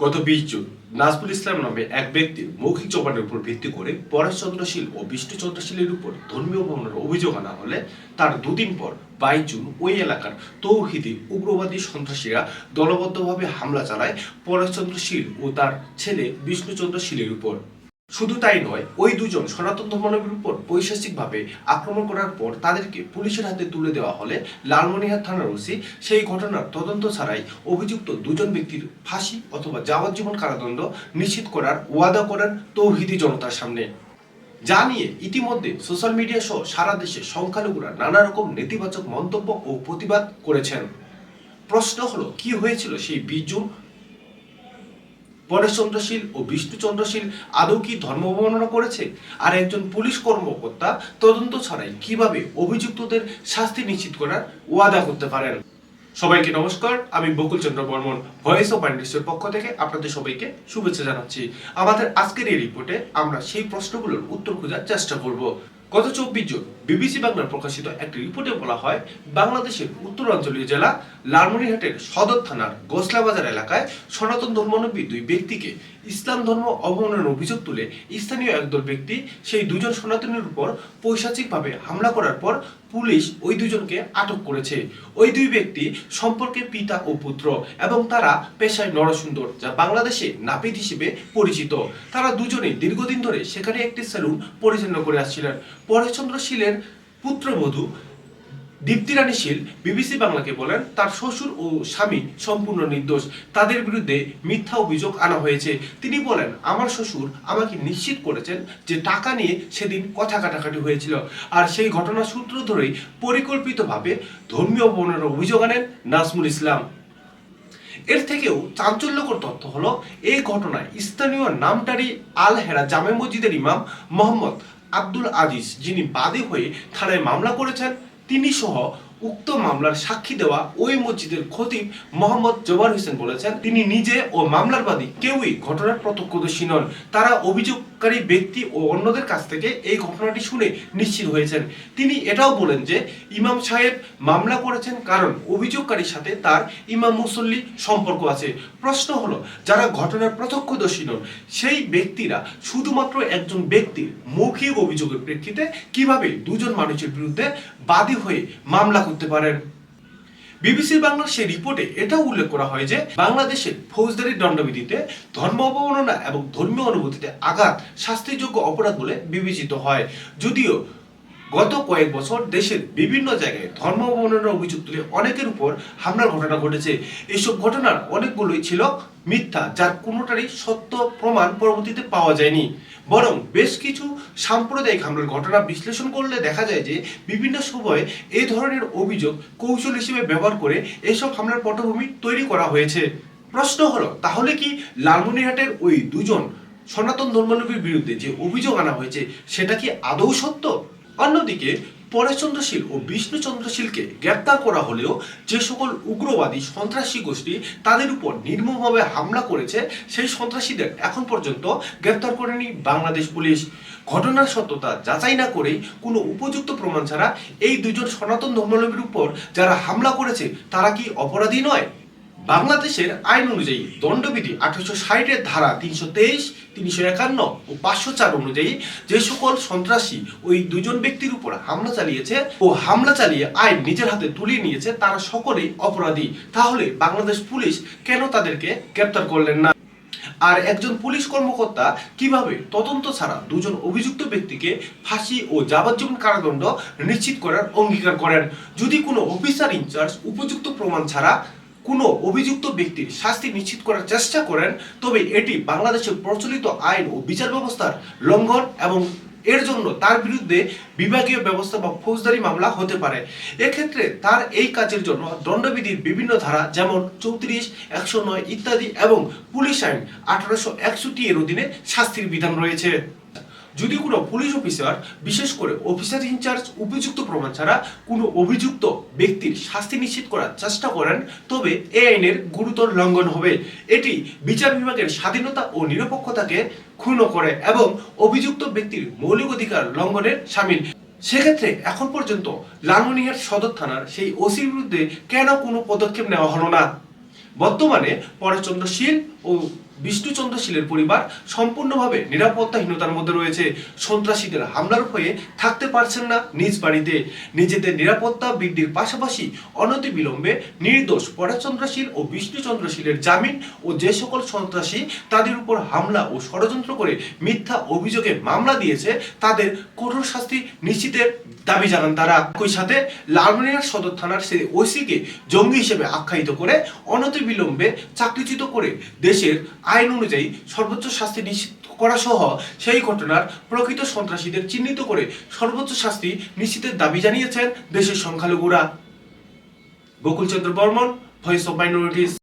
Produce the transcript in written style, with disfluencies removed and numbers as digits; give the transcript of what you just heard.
গত 20 জুন নাজমুল ইসলাম নামে এক ব্যক্তির মৌখিক জবানের উপর ভিত্তি করে পরেশচন্দ্র শীল ও বিষ্ণুচন্দ্র শীলের উপর ধর্মীয় ভ্রমণের অভিযোগ আনা হলে তার দুদিন পর 22 জুন ওই এলাকার তৌহিদি উগ্রবাদী সন্ত্রাসীরা দলবদ্ধভাবে হামলা চালায় পরেশচন্দ্র শীল ও তার ছেলে বিষ্ণুচন্দ্র শীলের উপর। শুধু তাই নয়, ওই দুজন সনাতন ধর্মাবলম্বীর উপর পৈশাচিকভাবে আক্রমণ করার পর তাদেরকে পুলিশের হাতে তুলে দেওয়া হলে লালমনিরহাট থানার ওসি সেই ঘটনার তদন্ত ছাড়াই অভিযুক্ত দুজন ব্যক্তির ফাঁসি অথবা যাবজ্জীবন কারাদণ্ড নিশ্চিত করার ওয়াদা করেন তৌহিদি জনতার সামনে। যা নিয়ে ইতিমধ্যে সোশ্যাল মিডিয়া সহ সারা দেশে সংখ্যালঘুরা নানা রকম নেতিবাচক মন্তব্য ও প্রতিবাদ করেছেন। প্রশ্ন হলো, কি হয়েছিল সেই 20 জুন? পরেশচন্দ্র শীল ও বিষ্ণুচন্দ্র শীল আদৌ কি ধর্ম অবমাননা করেছে? আর একজন পুলিশ কর্মকর্তা তদন্ত ছাড়াই কিভাবে অভিযুক্তদের শাস্তি নিশ্চিত করার ওয়াদা করতে পারেন? সবাইকে নমস্কার, আমি বকুল চন্দ্র বর্মন ভয়েস অফ আইনডিসের পক্ষ থেকে আপনাদের সবাইকে শুভেচ্ছা জানাচ্ছি। আমাদের আজকের এই রিপোর্টে আমরা সেই প্রশ্নগুলোর উত্তর খোঁজার চেষ্টা করব। গত 24 জুন বিবিসি বাংলার প্রকাশিত একটি রিপোর্টে বলা হয়, বাংলাদেশের উত্তরাঞ্চলীয় জেলা লালমনিরহাটের সদর থানার গোসলাবাজার এলাকায় সনাতন ধর্মাবলম্বী দুই ব্যক্তিকে ইসলাম ধর্ম অবমাননার অভিযোগ তুলে স্থানীয় একদল ব্যক্তি সেই দুজন সনাতনীর উপর পৈশাচিকভাবে হামলা করার পর পুলিশ ওই দুজনকে আটক করেছে। ওই দুই ব্যক্তি সম্পর্কে পিতা ও পুত্র এবং তারা পেশায় নরসুন্দর, যা বাংলাদেশে নাপিত হিসেবে পরিচিত। তারা দুজনেই দীর্ঘদিন ধরে সেখানে একটি সেলুন পরিচালনা করে আসছিলেন। পরেশচন্দ্র শীলের পুত্রবধূ দীপ্তি রানী শীল বিবিসি বাংলাকে বলেন, তার শ্বশুর ও স্বামী সম্পূর্ণ নির্দোষ, তাদের বিরুদ্ধে মিথ্যা অভিযোগ আনা হয়েছে। তিনি বলেন, আমার শ্বশুর আমাকে নিশ্চিত করেছেন যে টাকা নিয়ে সেদিন কথা কাটাকাটি হয়েছিল, আর সেই ঘটনার সূত্র ধরেই পরিকল্পিতভাবে ধর্মীয় অবমাননার অভিযোগ আনেন নাজমুল ইসলাম। এর থেকেও চাঞ্চল্যকর তথ্য হলো, এই ঘটনায় স্থানীয় নামটারি আল হেরা জামে মসজিদের ইমাম মোহাম্মদ আব্দুল আজিজ, যিনি বাদী হয়ে থানায় মামলা করেছেন, তিনি সহ উক্ত মামলার সাক্ষী দেওয়া ওই মসজিদের খতিব মোহাম্মদ জোবার হোসেন বলেছেন, তিনি নিজে ও মামলার বাদী কেউই ঘটনার প্রত্যক্ষদর্শী নন। তারা অভিযোগকারী ব্যক্তি ও অন্যদের কাছ থেকে এই ঘটনাটি শুনে নিশ্চিত হয়েছেন। তিনি এটাও বলেন যে ইমাম সাহেব মামলা করেছেন কারণ অভিযোগকারীর সাথে তার ইমাম মুসল্লি সম্পর্ক আছে। প্রশ্ন হলো, যারা ঘটনার প্রত্যক্ষদর্শী নন সেই ব্যক্তিরা শুধুমাত্র একজন ব্যক্তির মৌখিক অভিযোগের প্রেক্ষিতে কিভাবে দুজন মানুষের বিরুদ্ধে বাদী হয়ে মামলা করতে পারেন? বিবিসি বাংলার সেই রিপোর্টে এটাও উল্লেখ করা হয় যে বাংলাদেশের ফৌজদারি দণ্ডবিধিতে ধর্ম অবমাননা এবং ধর্মীয় অনুভূতিতে আঘাত শাস্তিযোগ্য অপরাধ বলে বিবেচিত হয়। যদিও গত কয়েক বছর দেশের বিভিন্ন জায়গায় ধর্ম অবমাননার অভিযোগ তুলে অনেকের উপর হামলার ঘটনা ঘটেছে। এইসব ঘটনার অনেকগুলোই ছিল মিথ্যা, যার কোনোটারই সত্য প্রমাণ পরবর্তীতে পাওয়া যায়নি। বরং বেশ কিছু সাম্প্রদায়িক হামলার ঘটনা বিশ্লেষণ করলে দেখা যায় যে বিভিন্ন সময়ে এই ধরনের অভিযোগ কৌশল হিসেবে ব্যবহার করে এসব হামলার পটভূমি তৈরি করা হয়েছে। প্রশ্ন হলো, তাহলে কি লালমনিরহাটের ওই দুজন সনাতন ধর্মাবলম্বীর বিরুদ্ধে যে অভিযোগ আনা হয়েছে সেটা কি আদৌ সত্য? অন্যদিকে পরেশচন্দ্র শীল ও বিষ্ণুচন্দ্র শীলকে গ্রেপ্তার করা হলেও যে সকল উগ্রবাদী সন্ত্রাসী গোষ্ঠী তাদের উপর নির্মমভাবে হামলা করেছে সেই সন্ত্রাসীদের এখন পর্যন্ত গ্রেপ্তার করেনি বাংলাদেশ পুলিশ। ঘটনার সত্যতা যাচাই না করেই কোনো উপযুক্ত প্রমাণ ছাড়া এই দুজন সনাতন ধর্মাবলম্বীর উপর যারা হামলা করেছে তারা কি অপরাধী নয়? বাংলাদেশের আইন অনুযায়ী দণ্ডবিধি 1860 ধারা 323, 351 ও 504 অনুযায়ী যে সকল সন্ত্রাসী ওই দুজন ব্যক্তির উপর হামলা চালিয়েছে ও হামলা চালিয়ে আইন নিজের হাতে তুলে নিয়েছে তারা সকলেই অপরাধী। তাহলে বাংলাদেশ পুলিশ কেন তাদেরকে গ্রেপ্তার করলেন না? আর একজন পুলিশ কর্মকর্তা কিভাবে তদন্ত ছাড়া দুজন অভিযুক্ত ব্যক্তিকে ফাঁসি ও যাবজ্জীবন কারাদণ্ড নিশ্চিত করার অঙ্গীকার করেন? যদি কোনো অফিসার ইনচার্জ উপযুক্ত প্রমাণ ছাড়া কোনো অভিযুক্ত ব্যক্তির শাস্তি নিশ্চিত করার চেষ্টা করেন, তবে এটি বাংলাদেশের প্রচলিত আইন ও বিচার ব্যবস্থার লঙ্ঘন এবং এর জন্য তার বিরুদ্ধে বিভাগীয় ব্যবস্থা বা ফৌজদারি মামলা হতে পারে। এক্ষেত্রে তার এই কাজের জন্য দণ্ডবিধির বিভিন্ন ধারা যেমন 34, 109 ইত্যাদি এবং পুলিশ আইন 1861 এর অধীনে শাস্তির বিধান রয়েছে। যদি কোনো পুলিশ অফিসার, বিশেষ করে অফিসার ইনচার্জ, উপযুক্ত প্রমাণ ছাড়া কোনো অভিযুক্ত ব্যক্তির শাস্তি নিশ্চিত করার চেষ্টা করেন, তবে এই আইনের গুরুতর লঙ্ঘন হবে। এটি বিচার বিভাগের স্বাধীনতা ও নিরপেক্ষতাকে ক্ষুণ্ণ করে এবং অভিযুক্ত ব্যক্তির মৌলিক অধিকার লঙ্ঘনের শামিল। সেক্ষেত্রে এখন পর্যন্ত লালমনিরহাট সদর থানার সেই ওসির বিরুদ্ধে কেন কোনো পদক্ষেপ নেওয়া হলো না? বর্তমানে পরেশচন্দ্র শীল ও বিষ্ণুচন্দ্র শীলের পরিবার সম্পূর্ণভাবে নিরাপত্তাহীনতার মধ্যে রয়েছে। সন্ত্রাসীদের হামলার ভয়ে থাকতে পারছেন না নিজ বাড়িতে। নিজেদের নিরাপত্তা বৃদ্ধির পাশাপাশি অনতিবিলম্বে নির্দোষ পরেশচন্দ্র শীল ও বিষ্ণুচন্দ্র শীলের জামিন ও যে সকল সন্ত্রাসী তাদের উপর হামলা ও ষড়যন্ত্র করে মিথ্যা অভিযোগে মামলা দিয়েছে তাদের কঠোর শাস্তি নিশ্চিতের দাবি জানান তারা। একই সাথে লালমনিরহাট সদর থানার সেই ওসিকে জঙ্গি হিসেবে আখ্যায়িত করে অনতিবিলম্বে চাকরিচ্যুত করে দেশের আইন অনুযায়ী সর্বোচ্চ শাস্তি নিশ্চিত করা সহ সেই ঘটনার প্রকৃত সন্ত্রাসীদের চিহ্নিত করে সর্বোচ্চ শাস্তি নিশ্চিতের দাবি জানিয়েছেন দেশের সংখ্যালঘুরা। বকুল চন্দ্র বর্মন, ভয়েস অফ মাইনরিটিস।